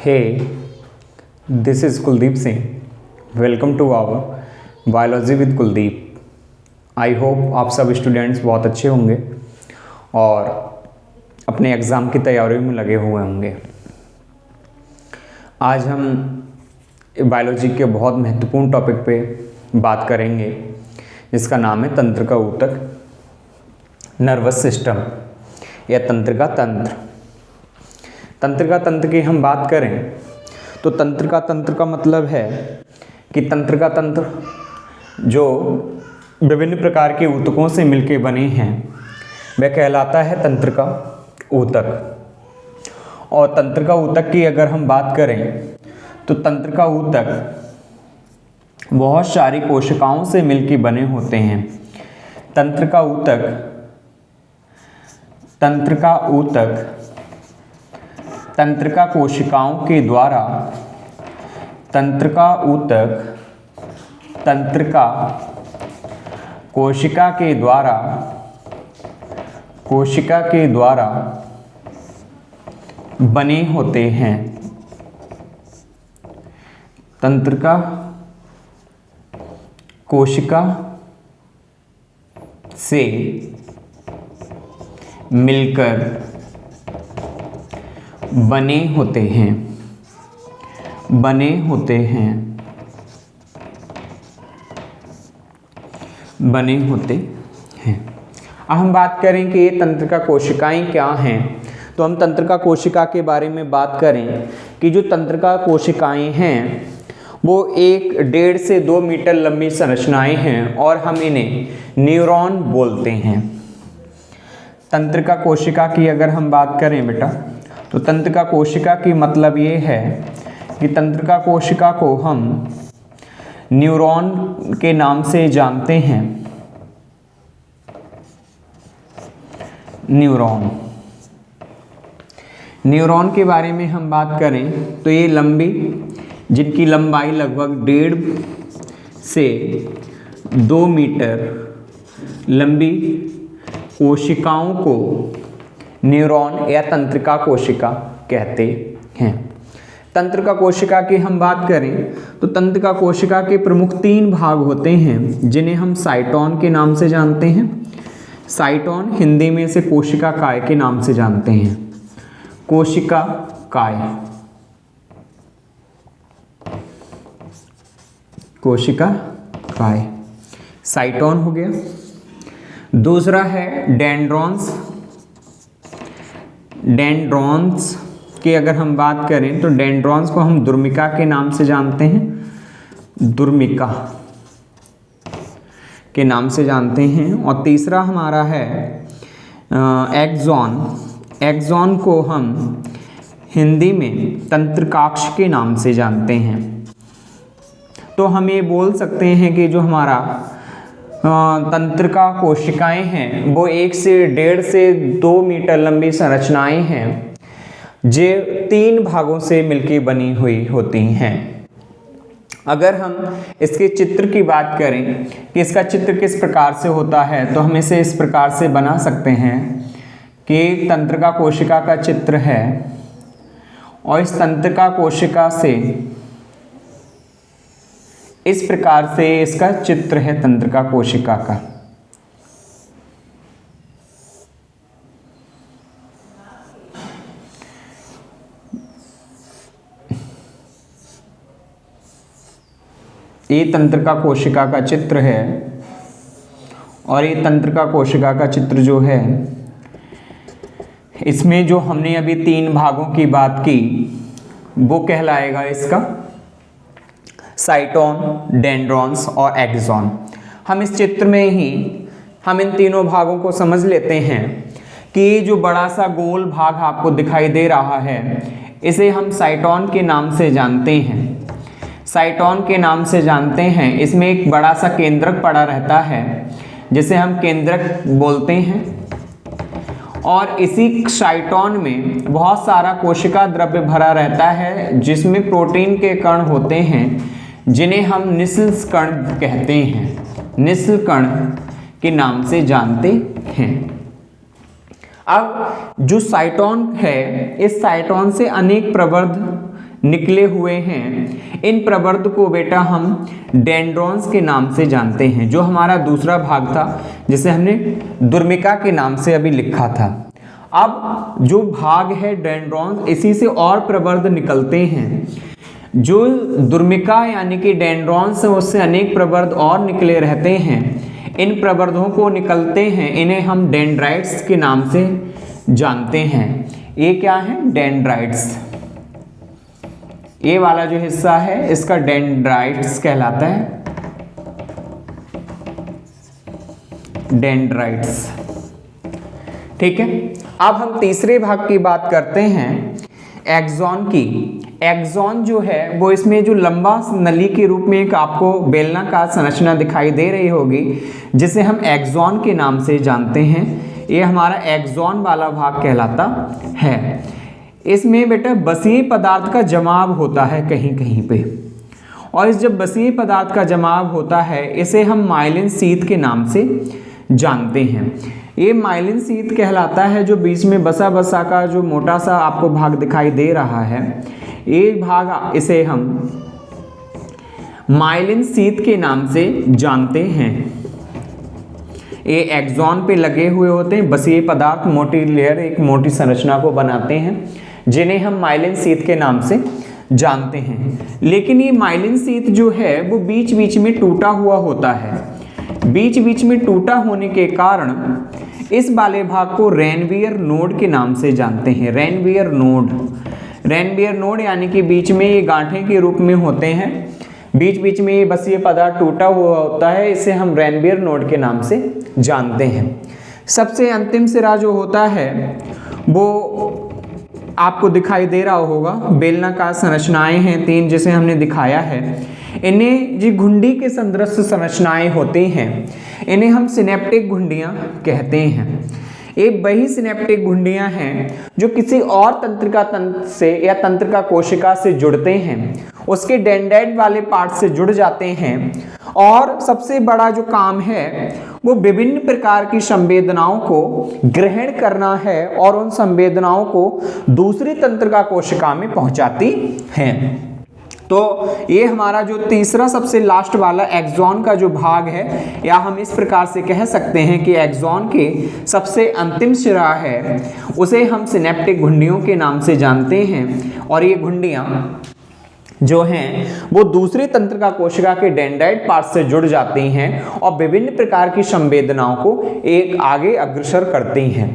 Hey, this is Kuldeep Singh. Welcome to our biology with Kuldeep. I hope आप सब students बहुत अच्छे होंगे और अपने एग्ज़ाम की तैयारी में लगे हुए होंगे। आज हम बायोलॉजी के बहुत महत्वपूर्ण टॉपिक पे बात करेंगे जिसका नाम है तंत्रिका ऊतक, नर्वस सिस्टम या तंत्रिका तंत्र। तंत्रिका तंत्र की हम बात करें तो तंत्रिका तंत्र का मतलब है कि तंत्रिका तंत्र जो विभिन्न प्रकार के ऊतकों से मिलकर बने हैं वह कहलाता है तंत्रिका ऊतक। और तंत्रिका ऊतक की अगर हम बात करें तो तंत्रिका ऊतक बहुत सारी कोशिकाओं से मिलकर बने होते हैं। तंत्रिका ऊतक तंत्रिका कोशिकाओं के द्वारा तंत्रिका कोशिका के द्वारा बने होते हैं। तंत्रिका कोशिका से मिलकर बने होते हैं। अब हम बात करें कि ये तंत्रिका कोशिकाएं क्या हैं, तो हम तंत्रिका कोशिका के बारे में बात करें कि जो तंत्रिका कोशिकाएं हैं वो 1.5 से 2 मीटर लंबी संरचनाएं हैं और हम इन्हें न्यूरॉन बोलते हैं। तंत्रिका कोशिका की अगर हम बात करें बेटा, तो तंत्रिका कोशिका की मतलब ये है कि तंत्रिका कोशिका को हम न्यूरॉन के नाम से जानते हैं। न्यूरॉन के बारे में हम बात करें तो ये जिनकी लंबाई लगभग 1.5 से 2 मीटर लंबी कोशिकाओं को न्यूरॉन या तंत्रिका कोशिका कहते हैं। तंत्रिका कोशिका की हम बात करें तो तंत्रिका कोशिका के प्रमुख 3 भाग होते हैं जिन्हें हम साइटोन के नाम से जानते हैं। साइटोन हिंदी में से कोशिका काय के नाम से जानते हैं। कोशिका काय साइटोन हो गया। दूसरा है डेंड्रॉन्स की अगर हम बात करें तो डेंड्रॉन्स को हम दुर्मिका के नाम से जानते हैं। और तीसरा हमारा है एक्सॉन को हम हिंदी में तंत्रिकाक्ष के नाम से जानते हैं। तो हम ये बोल सकते हैं कि जो हमारा तंत्रिका कोशिकाएं हैं वो 1 से 1.5 से 2 मीटर लंबी संरचनाएं हैं जो 3 भागों से मिलकर बनी हुई होती हैं। अगर हम इसके चित्र की बात करें कि इसका चित्र किस प्रकार से होता है तो हम इसे इस प्रकार से बना सकते हैं कि तंत्रिका कोशिका का चित्र है और इस तंत्रिका कोशिका से इस प्रकार से इसका चित्र है तंत्रिका कोशिका का। ये तंत्रिका कोशिका का चित्र है और ये तंत्रिका कोशिका का चित्र जो है इसमें जो हमने अभी 3 भागों की बात की वो कहलाएगा इसका साइटोन, डेंड्रॉन्स और एक्सॉन। हम इस चित्र में ही हम इन तीनों भागों को समझ लेते हैं कि ये जो बड़ा सा गोल भाग आपको दिखाई दे रहा है इसे हम साइटोन के नाम से जानते हैं। इसमें एक बड़ा सा केंद्रक पड़ा रहता है जिसे हम केंद्रक बोलते हैं और इसी साइटोन में बहुत सारा कोशिका द्रव्य भरा रहता है जिसमें प्रोटीन के कण होते हैं जिन्हें हम निस्ल कण कहते हैं। निस्ल कण के नाम से जानते हैं। अब जो साइटोन है, इस साइटोन से अनेक प्रवर्ध निकले हुए हैं, इन प्रवर्ध को बेटा हम डेंड्रॉन्स के नाम से जानते हैं। जो हमारा दूसरा भाग था जिसे हमने दुर्मिका के नाम से अभी लिखा था। अब जो भाग है डेंड्रॉन्स, इसी से और प्रवर्ध निकलते हैं। जो दुर्मिका यानी कि डेंड्रॉन्स है उससे अनेक प्रवर्ध और निकले रहते हैं। इन प्रवर्धों को निकलते हैं, इन्हें हम डेंड्राइट्स के नाम से जानते हैं। ये क्या है? डेंड्राइट्स। ये वाला जो हिस्सा है इसका डेंड्राइट्स कहलाता है, डेंड्राइट्स। ठीक है, अब हम तीसरे भाग की बात करते हैं एक्सॉन की। एक्सॉन जो है वो इसमें जो लंबा नली के रूप में एक आपको बेलनाकार संरचना दिखाई दे रही होगी जिसे हम एक्सॉन के नाम से जानते हैं। ये हमारा एक्सॉन वाला भाग कहलाता है। इसमें बेटा बसीय पदार्थ का जमाव होता है कहीं कहीं पे, और इस जब बसीय पदार्थ का जमाव होता है इसे हम माइलिन शीथ के नाम से जानते हैं। ये माइलिन शीथ कहलाता है। जो बीच में बसा बसा का जो मोटा सा आपको भाग दिखाई दे रहा है, ये भाग इसे हम माइलिन शीथ के नाम से जानते हैं। ये एक्सॉन पे लगे हुए होते हैं बसीय पदार्थ, मोटी लेयर, एक मोटी संरचना को बनाते हैं जिन्हें हम माइलिन शीथ के नाम से जानते हैं। लेकिन ये माइलिन शीथ जो है वो बीच बीच में टूटा हुआ होता है। बीच बीच में टूटा होने के कारण इस वाले भाग को रेनवियर नोड के नाम से जानते हैं। रेनवियर नोड, रेनवियर नोड यानी कि बीच में ये गांठें के रूप में होते हैं, बीच बीच में ये बसीय पदार्थ टूटा हुआ होता है, इसे हम रेनवियर नोड के नाम से जानते हैं। सबसे अंतिम सिरा जो होता है वो आपको दिखाई दे रहा होगा, बेलनाकार संरचनाएं हैं 3 जिसे हमने दिखाया है। इन्हें जो घुंडी के सदृश संरचनाएं होती हैं इन्हें हम सिनेप्टिक घुंडियां कहते हैं। ये वही सिनेप्टिक घुंडियां हैं जो किसी और तंत्रिका तंत्र से या तंत्रिका कोशिका से जुड़ते हैं, उसके डेंड्राइट वाले पार्ट से जुड़ जाते हैं, और सबसे बड़ा जो काम है वो विभिन्न प्रकार की संवेदनाओं को ग्रहण करना है और उन संवेदनाओं को दूसरी तंत्रिका कोशिका में पहुंचाती हैं। तो ये हमारा जो तीसरा सबसे लास्ट वाला एक्सॉन का जो भाग है, या हम इस प्रकार से कह सकते हैं कि एक्सॉन के सबसे अंतिम सिरा है उसे हम सिनेप्टिक घुंडियों के नाम से जानते हैं। और ये घुंडियां जो हैं वो दूसरी तंत्रिका कोशिका के डेंड्राइट पार्ट से जुड़ जाती हैं और विभिन्न प्रकार की संवेदनाओं को एक आगे अग्रसर करती हैं।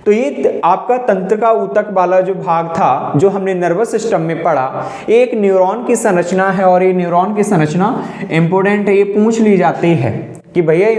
तो ये आपका तंत्रिका ऊतक वाला जो भाग था जो हमने नर्वस सिस्टम में पढ़ा, एक न्यूरॉन की संरचना है, और ये न्यूरॉन की संरचना इंपॉर्टेंट है, ये पूछ ली जाती है कि भैया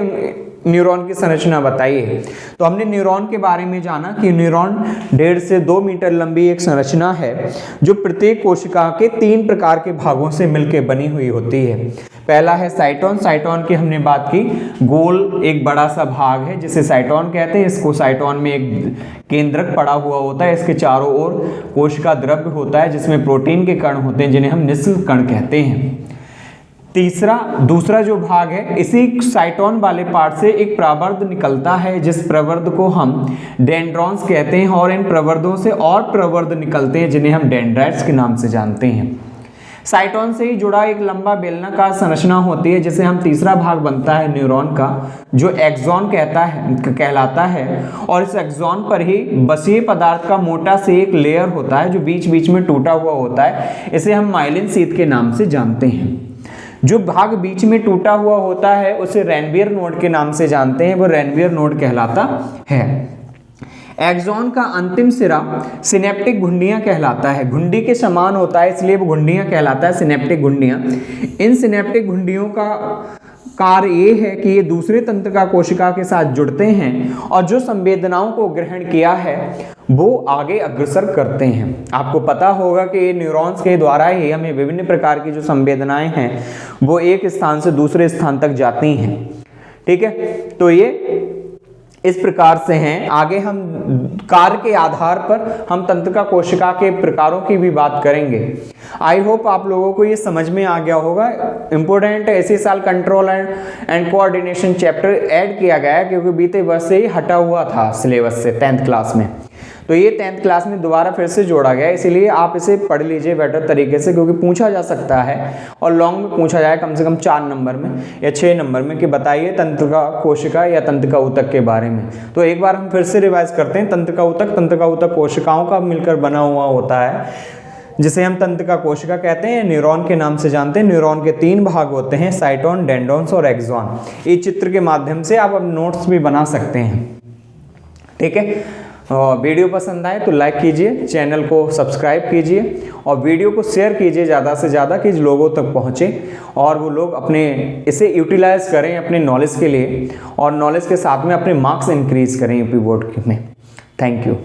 न्यूरॉन की संरचना बताइए। तो हमने न्यूरॉन के बारे में जाना कि न्यूरॉन 1.5 से 2 मीटर लंबी एक संरचना है जो प्रत्येक कोशिका के 3 प्रकार के भागों से मिलकर बनी हुई होती है। पहला है साइटोन। साइटोन की हमने बात की, गोल एक बड़ा सा भाग है जिसे साइटोन कहते हैं। इसको साइटोन में एक केंद्रक पड़ा हुआ होता है, इसके चारों ओर कोशिका द्रव्य होता है जिसमें प्रोटीन के कण होते हैं जिन्हें हम निश्चित कण कहते हैं। दूसरा जो भाग है, इसी साइटोन वाले पार्ट से एक प्रवर्ध निकलता है जिस प्रवर्ध को हम डेंड्रॉन्स कहते हैं, और इन प्रवर्धों से और प्रवर्ध निकलते हैं जिन्हें हम डेंड्राइट्स के नाम से जानते हैं। साइटोन से ही जुड़ा एक लंबा बेलनाकार संरचना होती है जिसे हम तीसरा भाग बनता है न्यूरॉन का, जो एक्सॉन कहलाता है। और इस एक्सॉन पर ही बसीय पदार्थ का मोटा से एक लेयर होता है जो बीच बीच में टूटा हुआ होता है, इसे हम माइलिन शीथ के नाम से जानते हैं। जो भाग बीच में टूटा हुआ होता है उसे रेनवियर नोड के नाम से जानते हैं, वो रेनवियर नोड कहलाता है। एक्सॉन का अंतिम सिरा सिनेप्टिक घुंडियां कहलाता है, घुंडी के समान होता है इसलिए वो घुंडियां कहलाता है, सिनेप्टिक घुंडियां। इन सिनेप्टिक घुंडियों का कार्य ये है कि ये दूसरे तंत्रिका कोशिका के साथ जुड़ते हैं और जो संवेदनाओं को ग्रहण किया है वो आगे अग्रसर करते हैं। आपको पता होगा कि ये न्यूरॉन्स के द्वारा ही हमें विभिन्न प्रकार की जो संवेदनाएं हैं वो एक स्थान से दूसरे स्थान तक जाती हैं। ठीक है, तो ये इस प्रकार से हैं। आगे हम कार्य के आधार पर हम तंत्रिका कोशिका के प्रकारों की भी बात करेंगे। आई होप आप लोगों को ये समझ में आ गया होगा। इंपॉर्टेंट है, इसी साल control and coordination chapter add किया गया है क्योंकि बीते वर्ष से ही हटा हुआ था सिलेबस से 10th क्लास में। तो ये 10th क्लास में दोबारा फिर से जोड़ा गया है, इसीलिए आप इसे पढ़ लीजिए बेटर तरीके से, क्योंकि पूछा जा सकता है और लॉन्ग में पूछा जाए कम से कम 4 नंबर में या 6 नंबर में कि बताइए तंत्रिका कोशिका या तंत्रिका ऊतक के बारे में। तो एक बार हम फिर से रिवाइज करते हैं। तंत्रिका ऊतक कोशिकाओं का मिलकर बना हुआ होता है, जिसे हम तंत्रिका कोशिका कहते हैं, न्यूरॉन के नाम से जानते हैं। न्यूरॉन के 3 भाग होते हैं, साइटोन, डेंड्रॉन्स और एक्सॉन। इस चित्र के माध्यम से आप अपने नोट्स भी बना सकते हैं, ठीक है। वीडियो पसंद आए तो लाइक कीजिए, चैनल को सब्सक्राइब कीजिए और वीडियो को शेयर कीजिए ज़्यादा से ज़्यादा कि लोगों तक पहुँचे और वो लोग अपने इसे यूटिलाइज करें अपने नॉलेज के लिए और नॉलेज के साथ में अपने मार्क्स इंक्रीज करें यूपी बोर्ड में। Thank you.